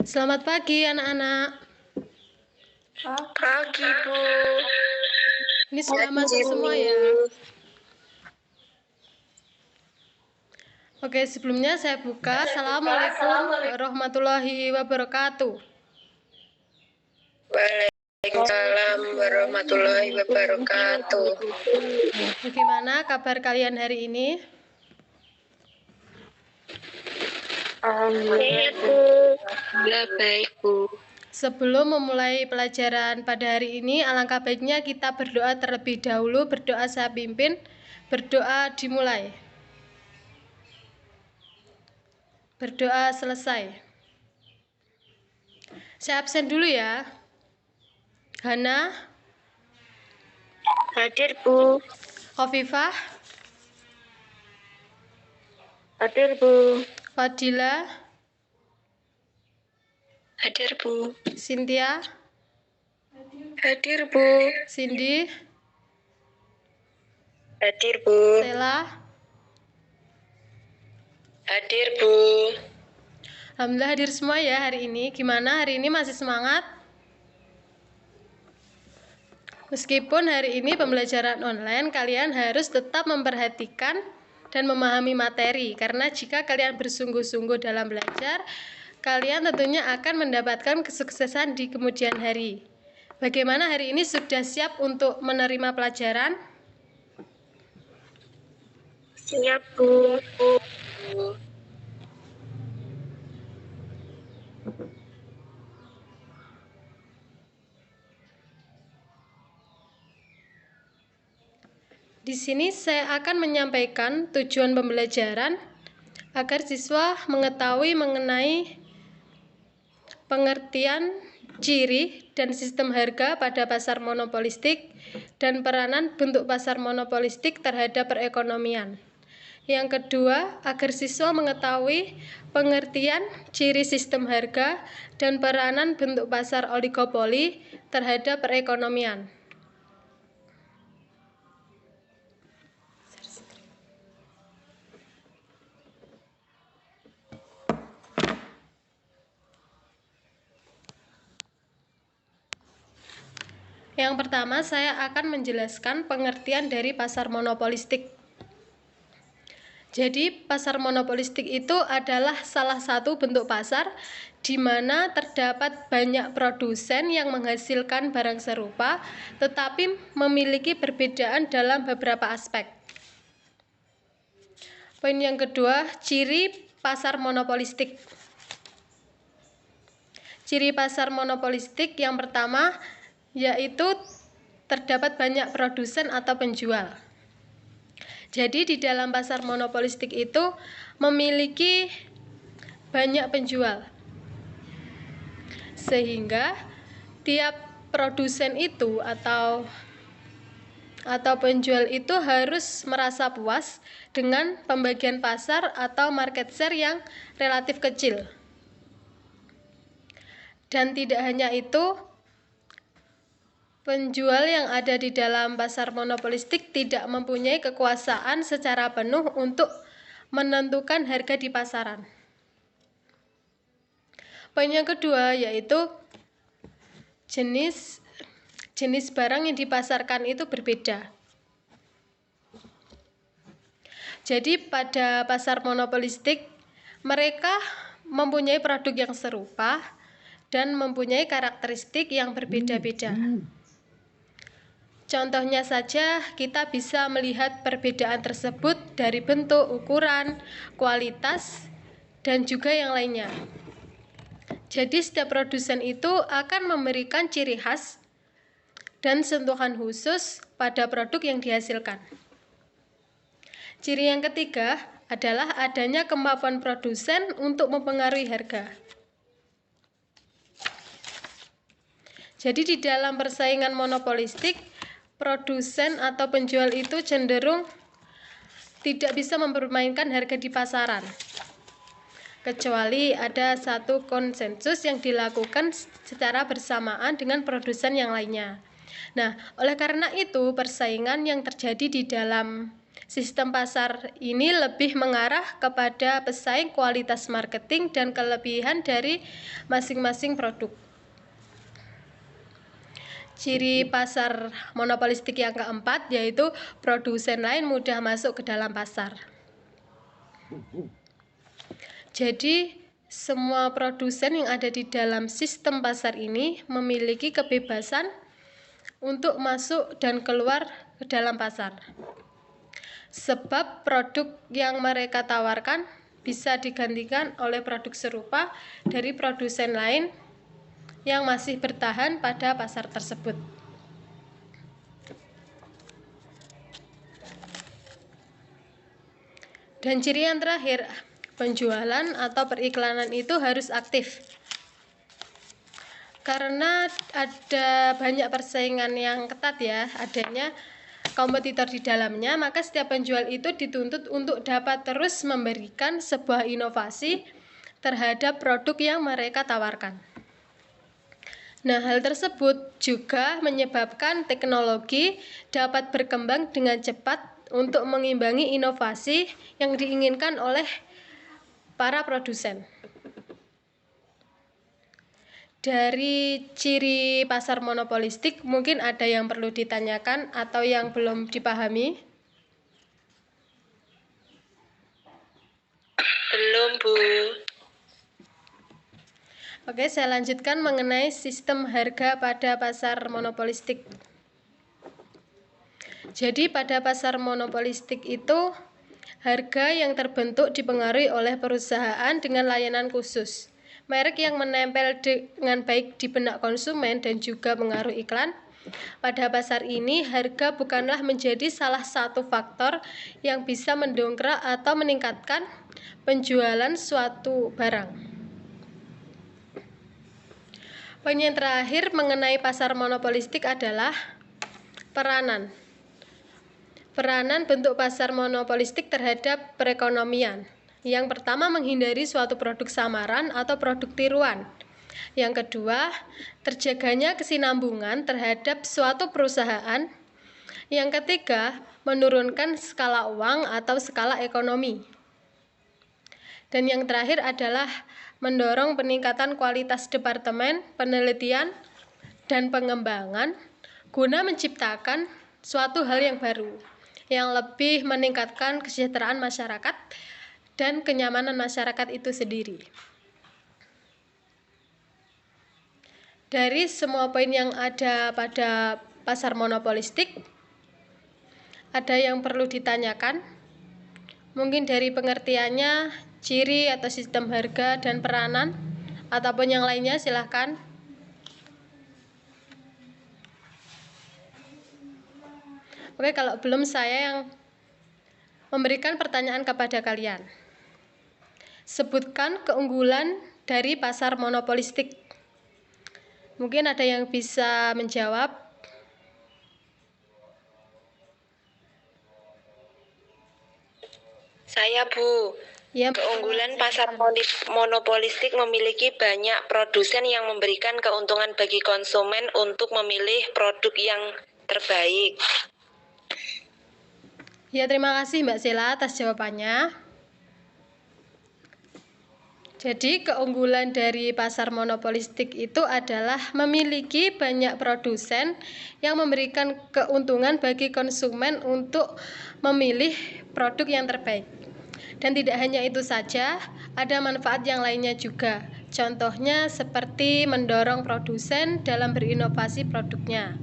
Selamat pagi anak-anak. Pagi, Bu. Ini sudah masuk semua ya. Oke, sebelumnya saya buka. Assalamualaikum warahmatullahi wabarakatuh. Waalaikumsalam warahmatullahi wabarakatuh. Bagaimana kabar kalian hari ini? Alhamdulillah, Bu. Baik, Bu. Sebelum memulai pelajaran pada hari ini, alangkah baiknya kita berdoa terlebih dahulu. Berdoa saya pimpin, berdoa dimulai. Berdoa selesai. Saya absen dulu ya. Hana, Hadir, Bu. Khofifah, Hadir, Bu. Fadila, Hadir, Bu. Cynthia, Hadir, Bu. Cindy, Hadir, Bu. Stella. Hadir, Bu. Alhamdulillah hadir semua ya hari ini. Gimana hari ini, masih semangat? Meskipun hari ini pembelajaran online, kalian harus tetap memperhatikan dan memahami materi. Karena jika kalian bersungguh-sungguh dalam belajar, kalian tentunya akan mendapatkan kesuksesan di kemudian hari. Bagaimana hari ini, sudah siap untuk menerima pelajaran? Siap, Bu. Di sini saya akan menyampaikan tujuan pembelajaran agar siswa mengetahui mengenai pengertian, ciri, dan sistem harga pada pasar monopolistik dan peranan bentuk pasar monopolistik terhadap perekonomian. Yang kedua, agar siswa mengetahui pengertian, ciri sistem harga, dan peranan bentuk pasar oligopoli terhadap perekonomian. Yang pertama, saya akan menjelaskan pengertian dari pasar monopolistik. Jadi, pasar monopolistik itu adalah salah satu bentuk pasar di mana terdapat banyak produsen yang menghasilkan barang serupa, tetapi memiliki perbedaan dalam beberapa aspek. Poin yang kedua, ciri pasar monopolistik. Ciri pasar monopolistik yang pertama yaitu terdapat banyak produsen atau penjual. Jadi di dalam pasar monopolistik itu memiliki banyak penjual, sehingga tiap produsen itu atau penjual itu harus merasa puas dengan pembagian pasar atau market share yang relatif kecil. Dan tidak hanya itu, penjual yang ada di dalam pasar monopolistik tidak mempunyai kekuasaan secara penuh untuk menentukan harga di pasaran. Poin yang kedua yaitu jenis barang yang dipasarkan itu berbeda. Jadi pada pasar monopolistik mereka mempunyai produk yang serupa dan mempunyai karakteristik yang berbeda-beda. Contohnya saja, kita bisa melihat perbedaan tersebut dari bentuk, ukuran, kualitas, dan juga yang lainnya. Jadi setiap produsen itu akan memberikan ciri khas dan sentuhan khusus pada produk yang dihasilkan. Ciri yang ketiga adalah adanya kemampuan produsen untuk mempengaruhi harga. Jadi di dalam persaingan monopolistik, produsen atau penjual itu cenderung tidak bisa mempermainkan harga di pasaran, kecuali ada satu konsensus yang dilakukan secara bersamaan dengan produsen yang lainnya. Nah, oleh karena itu persaingan yang terjadi di dalam Sistem pasar ini lebih mengarah kepada pesaing, kualitas marketing, dan kelebihan dari masing-masing produk. Ciri pasar monopolistik yang keempat yaitu produsen lain mudah masuk ke dalam pasar. Jadi, semua produsen yang ada di dalam sistem pasar ini memiliki kebebasan untuk masuk dan keluar ke dalam pasar. Sebab produk yang mereka tawarkan bisa digantikan oleh produk serupa dari produsen lain yang masih bertahan pada pasar tersebut. Dan ciri yang terakhir, penjualan atau periklanan itu harus aktif. Karena ada banyak persaingan yang ketat ya, adanya kompetitor di dalamnya, maka setiap penjual itu dituntut untuk dapat terus memberikan sebuah inovasi terhadap produk yang mereka tawarkan. Nah, hal tersebut juga menyebabkan teknologi dapat berkembang dengan cepat untuk mengimbangi inovasi yang diinginkan oleh para produsen. Dari ciri pasar monopolistik, mungkin ada yang perlu ditanyakan atau yang belum dipahami? Belum, Bu. Oke, saya lanjutkan mengenai sistem harga pada pasar monopolistik. Jadi, pada pasar monopolistik itu, harga yang terbentuk dipengaruhi oleh perusahaan dengan layanan khusus. Merek yang menempel dengan baik di benak konsumen dan juga pengaruh iklan. Pada pasar ini, harga bukanlah menjadi salah satu faktor yang bisa mendongkrak atau meningkatkan penjualan suatu barang. Poin yang terakhir mengenai pasar monopolistik adalah peranan. Peranan bentuk pasar monopolistik terhadap perekonomian. Yang pertama, menghindari suatu produk samaran atau produk tiruan. Yang kedua, terjaganya kesinambungan terhadap suatu perusahaan. Yang ketiga, menurunkan skala uang atau skala ekonomi. Dan yang terakhir adalah mendorong peningkatan kualitas departemen penelitian dan pengembangan guna menciptakan suatu hal yang baru, yang lebih meningkatkan kesejahteraan masyarakat dan kenyamanan masyarakat itu sendiri. Dari semua poin yang ada pada pasar monopolistik, ada yang perlu ditanyakan? Mungkin dari pengertiannya, ciri atau sistem harga dan peranan, ataupun yang lainnya, silahkan. Oke, kalau belum, saya yang memberikan pertanyaan kepada kalian. Sebutkan keunggulan dari pasar monopolistik. Mungkin ada yang bisa menjawab. Saya, Bu. Ya, Keunggulan pasar monopolistik memiliki banyak produsen yang memberikan keuntungan bagi konsumen untuk memilih produk yang terbaik. Ya, terima kasih Mbak Sela atas jawabannya. Jadi, keunggulan dari pasar monopolistik itu adalah memiliki banyak produsen yang memberikan keuntungan bagi konsumen untuk memilih produk yang terbaik. Dan tidak hanya itu saja, ada manfaat yang lainnya juga. Contohnya seperti mendorong produsen dalam berinovasi produknya.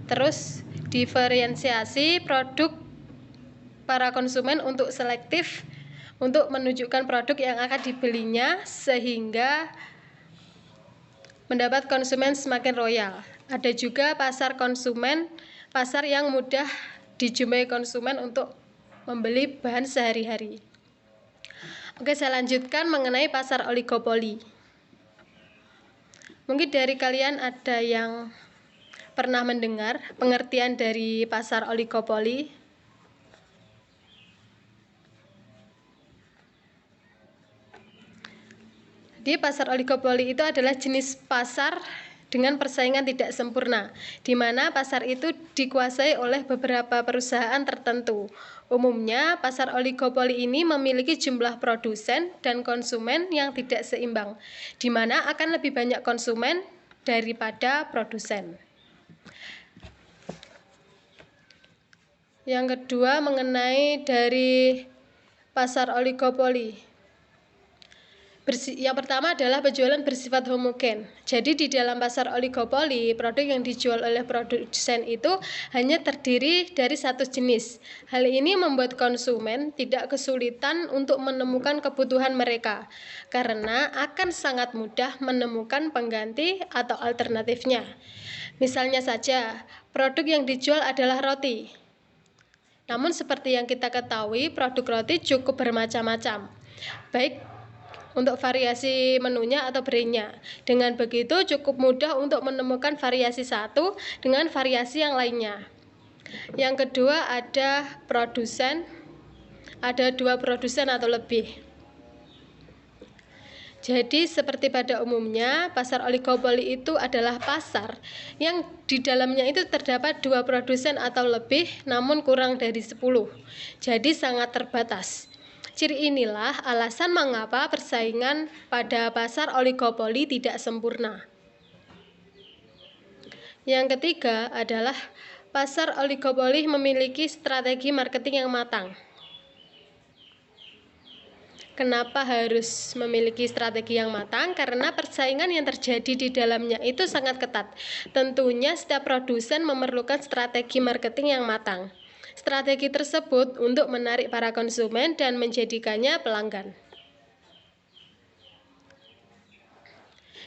Terus, diferensiasi produk para konsumen untuk selektif untuk menunjukkan produk yang akan dibelinya sehingga mendapat konsumen semakin loyal. Ada juga pasar konsumen, pasar yang mudah dijumpai konsumen untuk membeli bahan sehari-hari. Oke, saya lanjutkan mengenai pasar oligopoli. Mungkin dari kalian ada yang pernah mendengar pengertian dari pasar oligopoli? Di pasar oligopoli itu adalah jenis pasar dengan persaingan tidak sempurna, di mana pasar itu dikuasai oleh beberapa perusahaan tertentu. Umumnya, pasar oligopoli ini memiliki jumlah produsen dan konsumen yang tidak seimbang, di mana akan lebih banyak konsumen daripada produsen. Yang kedua, mengenai dari pasar oligopoli. Yang pertama adalah penjualan bersifat homogen. Jadi di dalam pasar oligopoli, produk yang dijual oleh produsen itu hanya terdiri dari satu jenis. Hal ini membuat konsumen tidak kesulitan untuk menemukan kebutuhan mereka, karena akan sangat mudah menemukan pengganti atau alternatifnya. Misalnya saja, produk yang dijual adalah roti. Namun seperti yang kita ketahui, produk roti cukup bermacam-macam, baik untuk variasi menunya atau brandnya. Dengan begitu cukup mudah untuk menemukan variasi satu dengan variasi yang lainnya. Yang kedua ada produsen, ada 2 produsen atau lebih. Jadi seperti pada umumnya, pasar oligopoli itu adalah pasar yang di dalamnya itu terdapat 2 produsen atau lebih, namun kurang dari 10. Jadi sangat terbatas. Ciri inilah alasan mengapa persaingan pada pasar oligopoli tidak sempurna. Yang ketiga adalah pasar oligopoli memiliki strategi marketing yang matang. Kenapa harus memiliki strategi yang matang? Karena persaingan yang terjadi di dalamnya itu sangat ketat. Tentunya setiap produsen memerlukan strategi marketing yang matang. Strategi tersebut untuk menarik para konsumen dan menjadikannya pelanggan.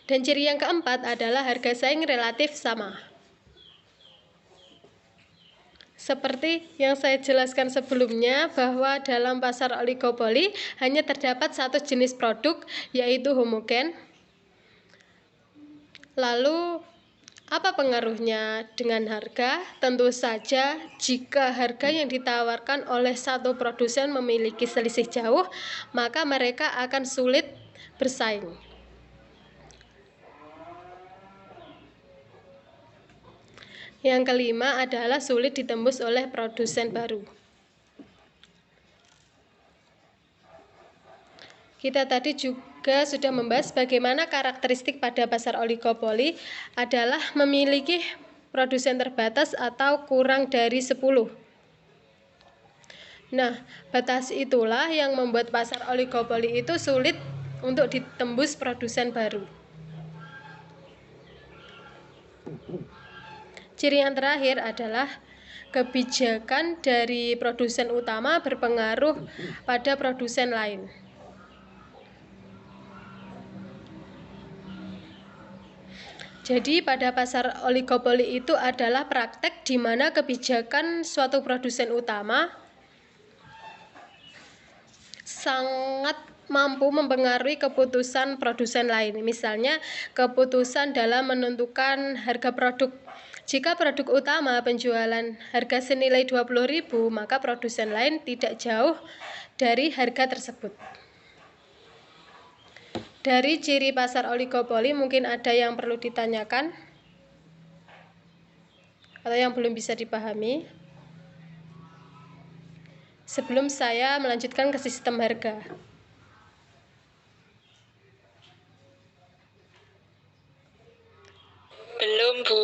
Dan ciri yang keempat adalah harga saing relatif sama. Seperti yang saya jelaskan sebelumnya, bahwa dalam pasar oligopoli hanya terdapat satu jenis produk, yaitu homogen. Lalu, apa pengaruhnya dengan harga? Tentu saja, jika harga yang ditawarkan oleh satu produsen memiliki selisih jauh, maka mereka akan sulit bersaing. Yang kelima adalah sulit ditembus oleh produsen baru. Kita tadi juga sudah membahas bagaimana karakteristik pada pasar oligopoli adalah memiliki produsen terbatas atau kurang dari 10. Nah, batas itulah yang membuat pasar oligopoli itu sulit untuk ditembus produsen baru. Ciri yang terakhir adalah kebijakan dari produsen utama berpengaruh pada produsen lain. Jadi pada pasar oligopoli itu adalah praktek di mana kebijakan suatu produsen utama sangat mampu mempengaruhi keputusan produsen lain. Misalnya, keputusan dalam menentukan harga produk. Jika produk utama penjualan harga senilai 20.000, maka produsen lain tidak jauh dari harga tersebut. Dari ciri pasar oligopoli mungkin ada yang perlu ditanyakan atau yang belum bisa dipahami sebelum saya melanjutkan ke sistem harga. Belum, Bu.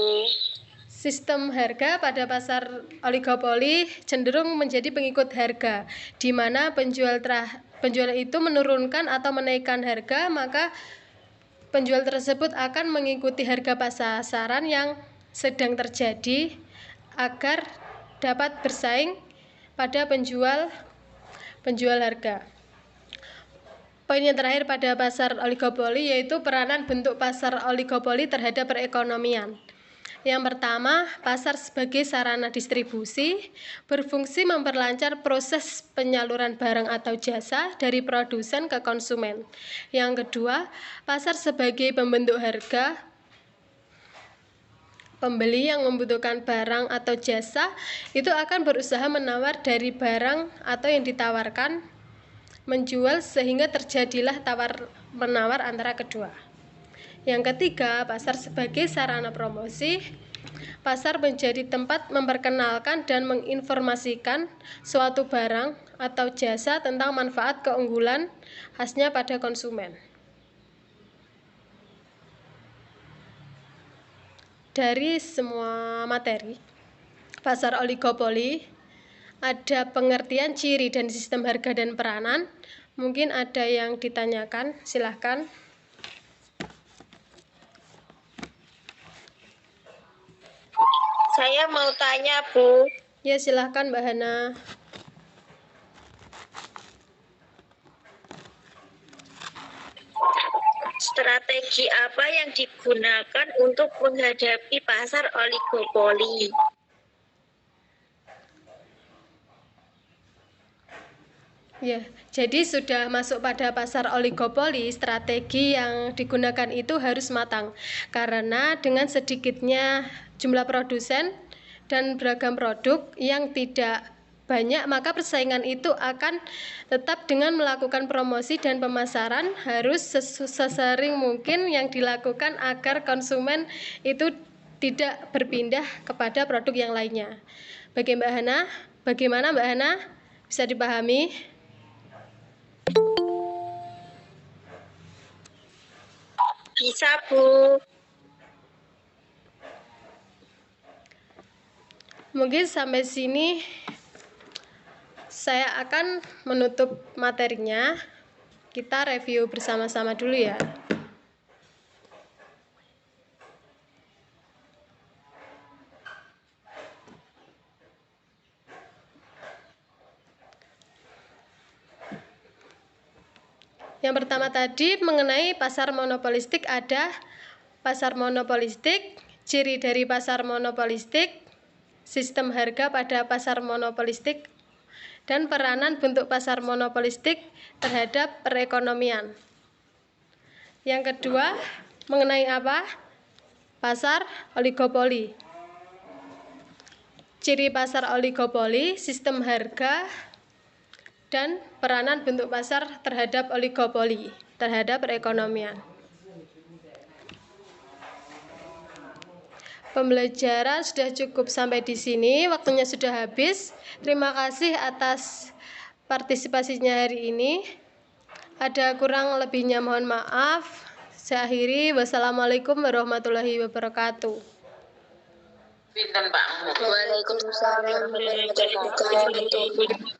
Sistem harga pada pasar oligopoli cenderung menjadi pengikut harga, di mana penjual itu menurunkan atau menaikkan harga, maka penjual tersebut akan mengikuti harga pasaran yang sedang terjadi agar dapat bersaing pada penjual harga. Poin yang terakhir pada pasar oligopoli yaitu peranan bentuk pasar oligopoli terhadap perekonomian. Yang pertama, pasar sebagai sarana distribusi berfungsi memperlancar proses penyaluran barang atau jasa dari produsen ke konsumen. Yang kedua, pasar sebagai pembentuk harga. Pembeli yang membutuhkan barang atau jasa itu akan berusaha menawar dari barang atau yang ditawarkan, menjual sehingga terjadilah tawar-menawar antara kedua. Yang ketiga, pasar sebagai sarana promosi. Pasar menjadi tempat memperkenalkan dan menginformasikan suatu barang atau jasa tentang manfaat keunggulan khasnya pada konsumen. Dari semua materi pasar oligopoli, ada pengertian ciri dan sistem harga dan peranan. Mungkin ada yang ditanyakan, silahkan. Saya mau tanya, Bu. Ya, silahkan Mbak Hana. Strategi apa yang digunakan untuk menghadapi pasar oligopoli? Ya, jadi sudah masuk pada pasar oligopoli, strategi yang digunakan itu harus matang. Karena dengan sedikitnya jumlah produsen dan beragam produk yang tidak banyak, maka persaingan itu akan tetap dengan melakukan promosi dan pemasaran harus sesering mungkin yang dilakukan agar konsumen itu tidak berpindah kepada produk yang lainnya. Bagaimana Mbak Hana? Bisa dipahami? Bisa, Bu. Mungkin sampai sini saya akan menutup materinya. Kita review bersama-sama dulu ya. Yang pertama tadi mengenai pasar monopolistik, ada pasar monopolistik, ciri dari pasar monopolistik, sistem harga pada pasar monopolistik, dan peranan bentuk pasar monopolistik terhadap perekonomian. Yang kedua, mengenai apa? Pasar oligopoli. Ciri pasar oligopoli, sistem harga, dan peranan bentuk pasar terhadap oligopoli, terhadap perekonomian. Pembelajaran sudah cukup sampai di sini, waktunya sudah habis. Terima kasih atas partisipasinya hari ini. Ada kurang lebihnya mohon maaf. Saya akhiri. Wassalamualaikum warahmatullahi wabarakatuh. Waalaikumsalam warahmatullahi wabarakatuh.